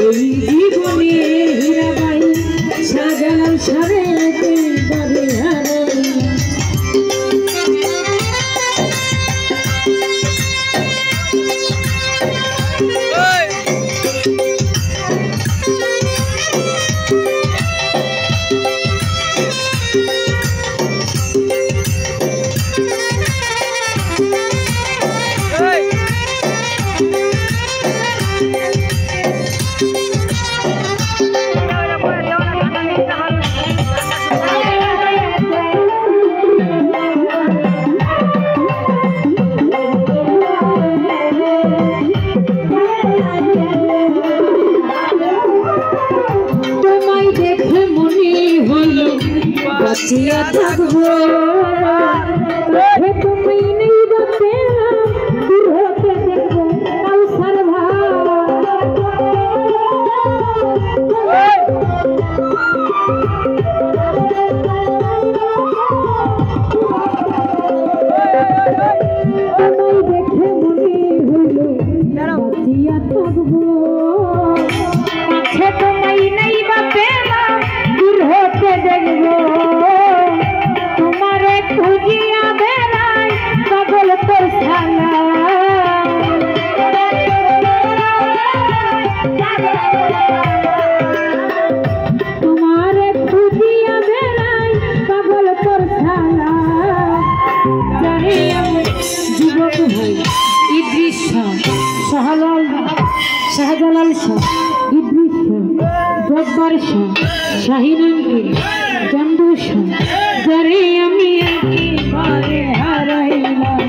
ওই জীবনে হীরাবাই শাহজালাল সারে বারে হারাই বাঁচিয়া থাকবো তুমি নেই বাঁচে দূর হতে দেখবো কাউসার দেখে মনে হইল বাঁচিয়া থাকবো তুমি নেই বাঁচে দূর হতে দেখবো খুঁজিয়া বেড়াই পাগল তোর শালা তোমার খুঁজিয়া বেড়াই পাগল তোর শালা জানি আমি যুবক হই ইদ্রিস শাহজালাল শাহ ইদ্রিস জব্বার শাহ শাহিনাঙ্গি চন্দু শাহ যারে আমি একেবারে হারাইলাম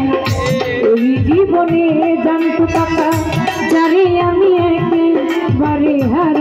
ওই জীবনে জানতো টাকা যারে আমি একেবারে হারাইলাম।